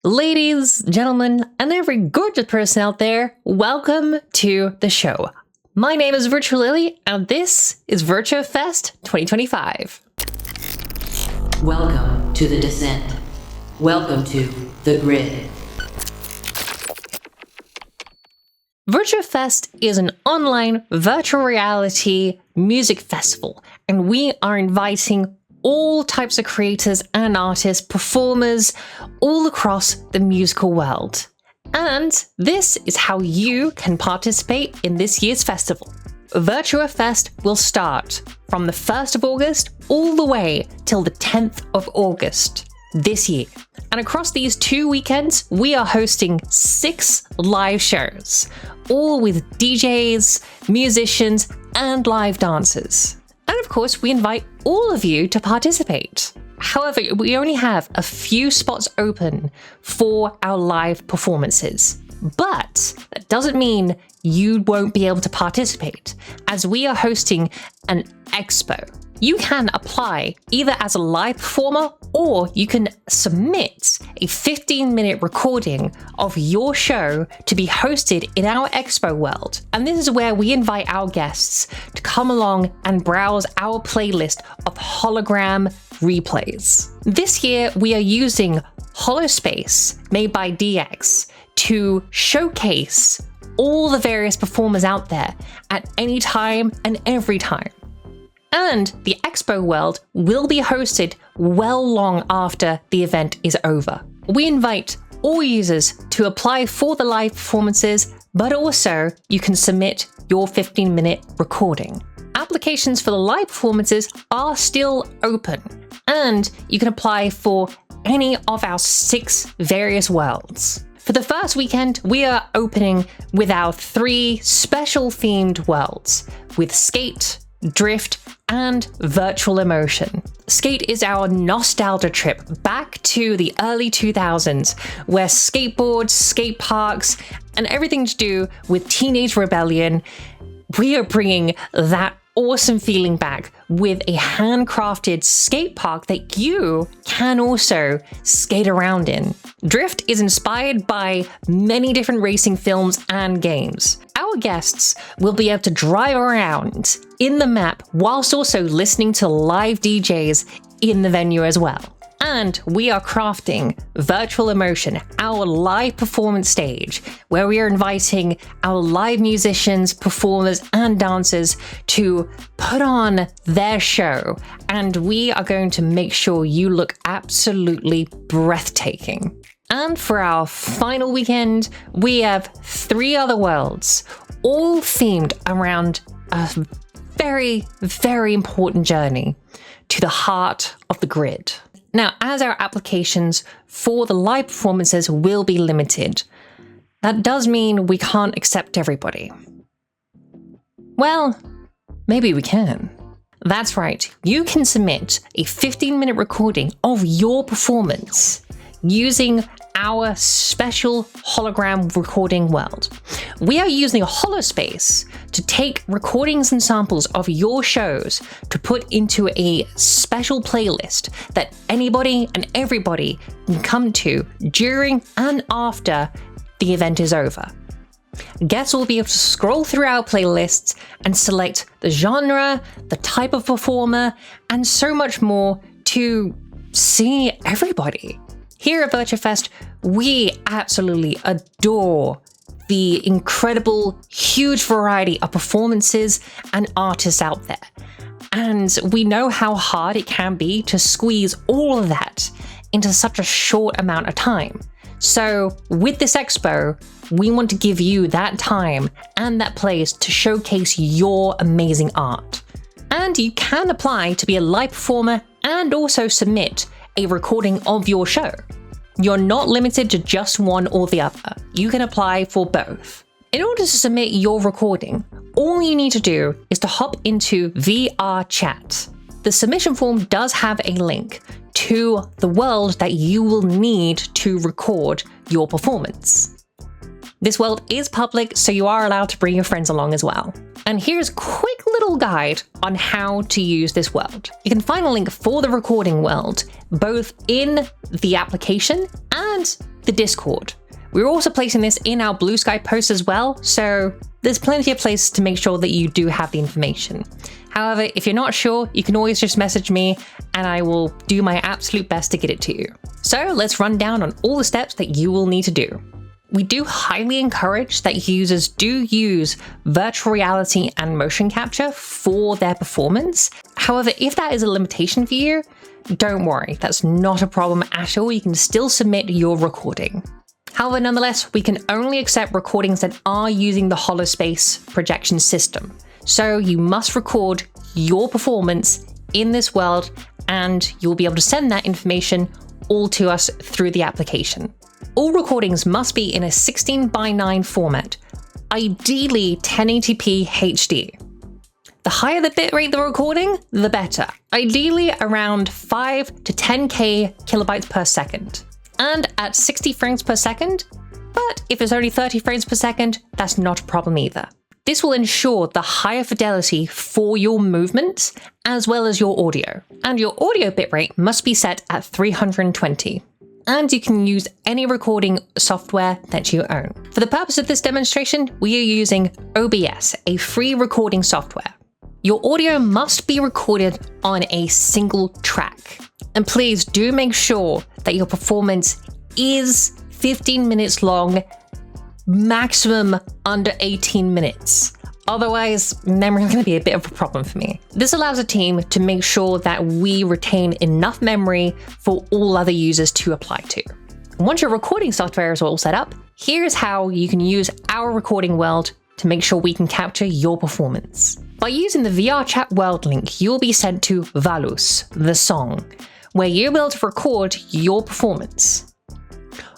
Ladies, gentlemen, and every gorgeous person out there, welcome to the show. My name is VirtuaLilly, and this is VirtuaFest 2025. Welcome to the descent. Welcome to the grid. VirtuaFest is an online virtual reality music festival, and we are inviting all types of creators and artists, performers, all across the musical world. And this is how you can participate in this year's festival. VirtuaFest will start from the 1st of August all the way till the 10th of August this year. And across these 2 weekends, we are hosting 6 live shows, all with DJs, musicians, and live dancers. And of course, we invite all of you to participate. However, we only have a few spots open for our live performances. But that doesn't mean you won't be able to participate, as we are hosting an expo. You can apply either as a live performer, or you can submit a 15-minute recording of your show to be hosted in our expo world. And this is where we invite our guests to come along and browse our playlist of hologram replays. This year, we are using Holospace, made by DX, to showcase all the various performers out there at any time and every time. And the expo world will be hosted well long after the event is over. We invite all users to apply for the live performances, but also you can submit your 15-minute recording. Applications for the live performances are still open, and you can apply for any of our 6 various worlds. For the first weekend, we are opening with our 3 special themed worlds with skate, drift, and virtual emotion. Skate is our nostalgia trip back to the early 2000s, where skateboards, skate parks, and everything to do with teenage rebellion. We are bringing that awesome feeling back with a handcrafted skate park that you can also skate around in. Drift is inspired by many different racing films and games. Our guests will be able to drive around in the map whilst also listening to live DJs in the venue as well. And we are crafting Virtual Emotion, our live performance stage, where we are inviting our live musicians, performers, and dancers to put on their show. And we are going to make sure you look absolutely breathtaking. And for our final weekend, we have 3 other worlds, all themed around a very, very important journey to the heart of the grid. Now, as our applications for the live performances will be limited, that does mean we can't accept everybody. Well, maybe we can. That's right, you can submit a 15-minute recording of your performance using our special hologram recording world. We are using a Holospace to take recordings and samples of your shows to put into a special playlist that anybody and everybody can come to during and after the event is over. Guests will be able to scroll through our playlists and select the genre, the type of performer, and so much more to see everybody. Here at VirtuaFest, we absolutely adore the incredible, huge variety of performances and artists out there. And we know how hard it can be to squeeze all of that into such a short amount of time. So with this expo, we want to give you that time and that place to showcase your amazing art. And you can apply to be a live performer and also submit a recording of your show. You're not limited to just one or the other. You can apply for both. In order to submit your recording, all you need to do is to hop into VR chat. The submission form does have a link to the world that you will need to record your performance. This world is public, so you are allowed to bring your friends along as well. And here's a quick little guide on how to use this world. You can find a link for the recording world, both in the application and the Discord. We're also placing this in our Blue Sky post as well, so there's plenty of places to make sure that you do have the information. However, if you're not sure, you can always just message me and I will do my absolute best to get it to you. So let's run down on all the steps that you will need to do. We do highly encourage that users do use virtual reality and motion capture for their performance. However, if that is a limitation for you, don't worry, that's not a problem at all. You can still submit your recording. However, nonetheless, we can only accept recordings that are using the HoloSpace projection system. So you must record your performance in this world and you'll be able to send that information all to us through the application. All recordings must be in a 16:9 format, ideally 1080p HD. The higher the bitrate the recording, the better. Ideally around 5 to 10k kilobytes per second. And at 60 frames per second, but if it's only 30 frames per second, that's not a problem either. This will ensure the higher fidelity for your movements as well as your audio. And your audio bitrate must be set at 320. And you can use any recording software that you own. For the purpose of this demonstration, we are using OBS, a free recording software. Your audio must be recorded on a single track. And please do make sure that your performance is 15 minutes long, maximum under 18 minutes. Otherwise, memory is going to be a bit of a problem for me. This allows a team to make sure that we retain enough memory for all other users to apply to. Once your recording software is all set up, here's how you can use our recording world to make sure we can capture your performance. By using the VR chat world link, you'll be sent to Valus, the song, where you'll be able to record your performance.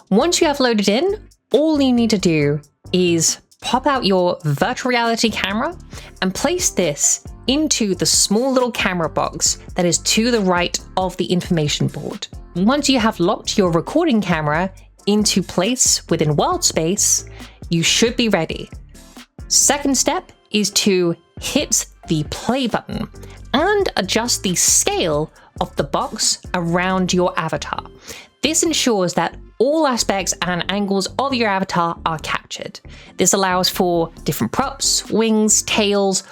Once you have loaded in, all you need to do is pop out your virtual reality camera and place this into the small little camera box that is to the right of the information board. Once you have locked your recording camera into place within world space, you should be ready. Second step is to hit the play button and adjust the scale of the box around your avatar. This ensures that all aspects and angles of your avatar are captured. This allows for different props, wings, tails,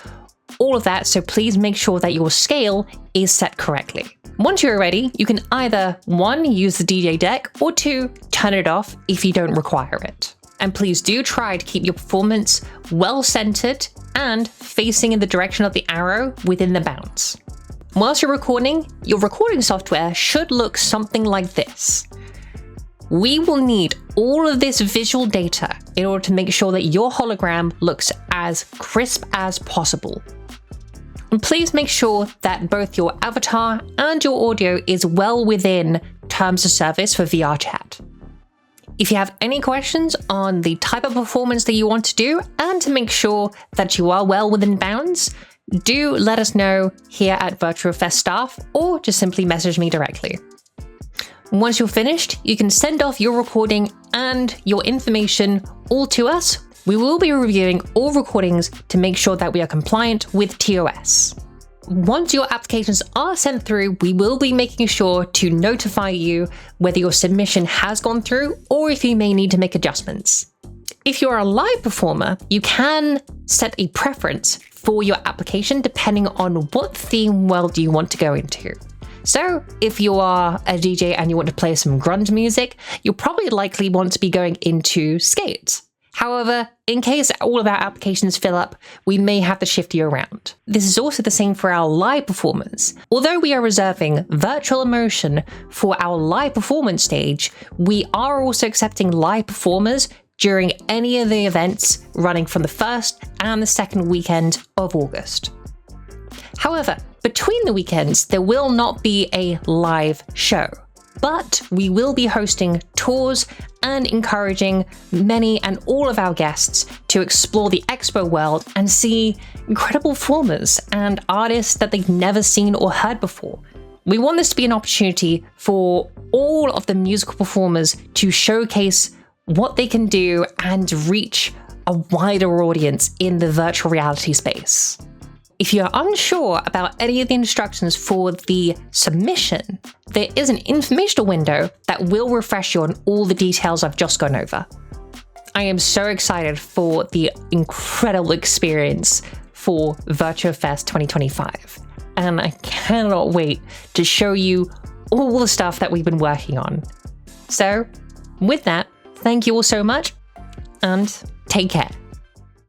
all of that, so please make sure that your scale is set correctly. Once you're ready, you can either 1, use the DJ deck, or 2, turn it off if you don't require it. And please do try to keep your performance well centered and facing in the direction of the arrow within the bounds. Whilst you're recording, your recording software should look something like this. We will need all of this visual data in order to make sure that your hologram looks as crisp as possible. And please make sure that both your avatar and your audio is well within terms of service for VR chat. If you have any questions on the type of performance that you want to do and to make sure that you are well within bounds, do let us know here at VirtuaFest staff or just simply message me directly. Once you're finished, you can send off your recording and your information all to us. We will be reviewing all recordings to make sure that we are compliant with TOS. Once your applications are sent through, we will be making sure to notify you whether your submission has gone through or if you may need to make adjustments. If you're a live performer, you can set a preference for your application depending on what theme world you want to go into. So if you are a DJ and you want to play some grunge music, you'll probably likely want to be going into skate. However, in case all of our applications fill up, we may have to shift you around. This is also the same for our live performance. Although we are reserving virtual emotion for our live performance stage, we are also accepting live performers during any of the events running from the first and the second weekend of August. However, between the weekends, there will not be a live show, but we will be hosting tours and encouraging many and all of our guests to explore the expo world and see incredible performers and artists that they've never seen or heard before. We want this to be an opportunity for all of the musical performers to showcase what they can do and reach a wider audience in the virtual reality space. If you're unsure about any of the instructions for the submission, there is an informational window that will refresh you on all the details I've just gone over. I am so excited for the incredible experience for VirtuaFest 2025, and I cannot wait to show you all the stuff that we've been working on. So, with that, thank you all so much, and take care.